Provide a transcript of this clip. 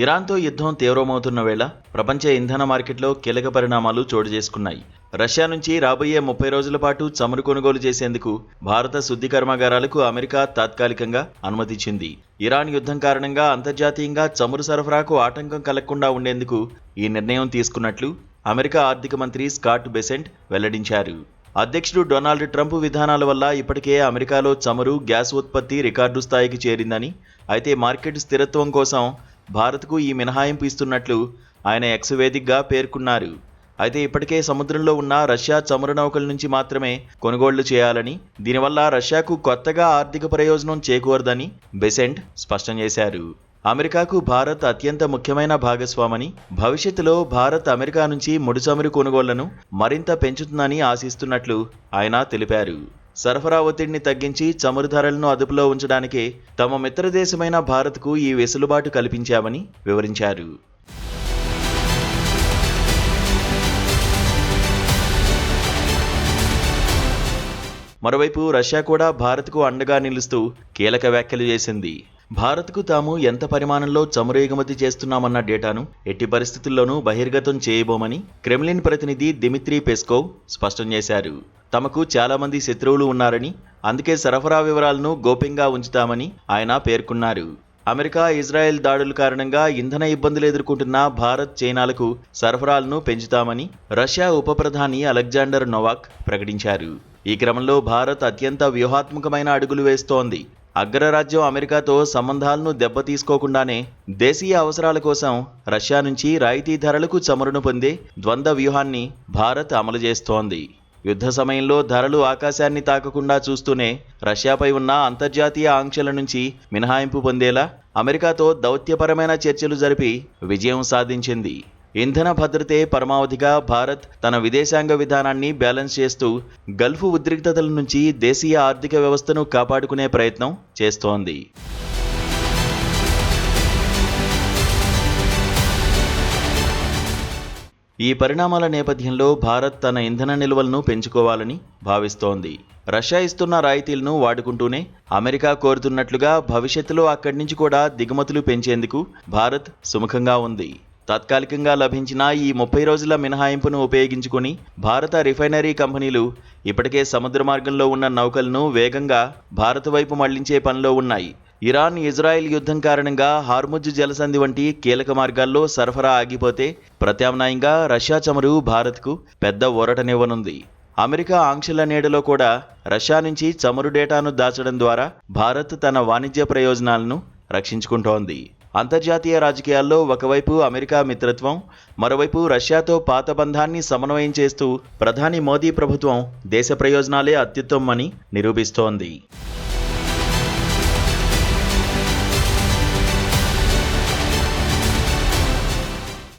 ఇరాన్తో యుద్ధం తీవ్రమవుతున్న వేళ ప్రపంచ ఇంధన మార్కెట్లో కీలక పరిణామాలు చోటు చేసుకున్నాయి. రష్యా నుంచి రాబోయే 30 రోజుల పాటు చమురు కొనుగోలు చేసేందుకు భారత శుద్ధి కర్మాగారాలకు అమెరికా తాత్కాలికంగా అనుమతిచ్చింది. ఇరాన్ యుద్ధం కారణంగా అంతర్జాతీయంగా చమురు సరఫరాకు ఆటంకం కలగకుండా ఉండేందుకు ఈ నిర్ణయం తీసుకున్నట్లు అమెరికా ఆర్థిక మంత్రి స్కాట్ బెసెంట్ వెల్లడించారు. అధ్యక్షుడు డొనాల్డ్ ట్రంప్ విధానాల వల్ల ఇప్పటికే అమెరికాలో చమురు, గ్యాస్ ఉత్పత్తి రికార్డు స్థాయికి చేరిందని, అయితే మార్కెట్ స్థిరత్వం కోసం భారత్కు ఈ మినహాయింపు ఇస్తున్నట్లు ఆయన ఎక్స్ వేదికగా పేర్కొన్నారు. అయితే ఇప్పటికే సముద్రంలో ఉన్న రష్యా చమురు నౌకల నుంచి మాత్రమే కొనుగోళ్లు చేయాలని, దీనివల్ల రష్యాకు కొత్తగా ఆర్థిక ప్రయోజనం చేకూరదని బెసెంట్ స్పష్టం చేశారు. అమెరికాకు భారత్ అత్యంత ముఖ్యమైన భాగస్వామని, భవిష్యత్తులో భారత్ అమెరికా నుంచి ముడి చమురు కొనుగోళ్లను మరింత పెంచుతుందని ఆశిస్తున్నట్లు ఆయన తెలిపారు. సరఫరా ఒత్తిడిని తగ్గించి చమురు ధరలను అదుపులో ఉంచడానికే తమ మిత్రదేశమైన భారత్కు ఈ వెసులుబాటు కల్పించామని వివరించారు. మరోవైపు రష్యా కూడా భారత్కు అండగా నిలుస్తూ కీలక వ్యాఖ్యలు చేసింది. భారత్కు తాము ఎంత పరిమాణంలో చమురు ఎగుమతి చేస్తున్నామన్న డేటాను ఎట్టి పరిస్థితుల్లోనూ బహిర్గతం చేయబోమని క్రెమ్లిన్ ప్రతినిధి దిమిత్రీ పెస్కోవ్ స్పష్టం చేశారు. తమకు చాలా మంది శత్రువులు ఉన్నారని, అందుకే సరఫరా వివరాలను గోప్యంగా ఉంచుతామని ఆయన పేర్కొన్నారు. అమెరికా, ఇజ్రాయెల్ దాడుల కారణంగా ఇంధన ఇబ్బందులు ఎదుర్కొంటున్న భారత్, చైనాలకు సరఫరాలను పెంచుతామని రష్యా ఉప ప్రధాని అలెగ్జాండర్ నోవాక్ ప్రకటించారు. ఈ క్రమంలో భారత్ అత్యంత వ్యూహాత్మకమైన అడుగులు వేస్తోంది. అగ్రరాజ్యం అమెరికాతో సంబంధాలను దెబ్బతీసుకోకుండానే దేశీయ అవసరాల కోసం రష్యా నుంచి రాయితీ ధరలకు చమురును పొందే ద్వంద్వ వ్యూహాన్ని భారత్ అమలు చేస్తోంది. యుద్ధ సమయంలో ధరలు ఆకాశాన్ని తాకకుండా చూస్తూనే రష్యాపై ఉన్న అంతర్జాతీయ ఆంక్షల నుంచి మినహాయింపు పొందేలా అమెరికాతో దౌత్యపరమైన చర్చలు జరిపి విజయం సాధించింది. ఇంధన భద్రతే పరమావధిగా భారత్ తన విదేశాంగ విధానాన్ని బ్యాలెన్స్ చేస్తూ గల్ఫ్ ఉద్రిక్తతల నుంచి దేశీయ ఆర్థిక వ్యవస్థను కాపాడుకునే ప్రయత్నం చేస్తోంది. ఈ పరిణామాల నేపథ్యంలో భారత్ తన ఇంధన నిల్వలను పెంచుకోవాలని భావిస్తోంది. రష్యా ఇస్తున్న రాయితీలను వాడుకుంటూనే అమెరికా కోరుతున్నట్లుగా భవిష్యత్తులో అక్కడి నుంచి కూడా దిగుమతులు పెంచేందుకు భారత్ సుముఖంగా ఉంది. తాత్కాలికంగా లభించిన ఈ 30 రోజుల మినహాయింపును ఉపయోగించుకొని భారత రిఫైనరీ కంపెనీలు ఇప్పటికే సముద్ర మార్గంలో ఉన్న నౌకలను వేగంగా భారత్ వైపు మళ్లించే పనిలో ఉన్నాయి. ఇరాన్, ఇజ్రాయెల్ యుద్ధం కారణంగా హార్ముజ్ జలసంధి వంటి కీలక మార్గాల్లో సరఫరా ఆగిపోతే ప్రత్యామ్నాయంగా రష్యా చమురు భారత్కు పెద్ద ఊరటనివ్వనుంది. అమెరికా ఆంక్షల నీడలో కూడా రష్యా నుంచి చమురు డేటాను దాచడం ద్వారా భారత్ తన వాణిజ్య ప్రయోజనాలను రక్షించుకుంటోంది. అంతర్జాతీయ రాజకీయాల్లో ఒకవైపు అమెరికా మిత్రత్వం, మరోవైపు రష్యాతో పాత బంధాన్ని సమన్వయం చేస్తూ ప్రధాని మోదీ ప్రభుత్వం దేశ ప్రయోజనాలే అత్యుత్తమని నిరూపిస్తోంది.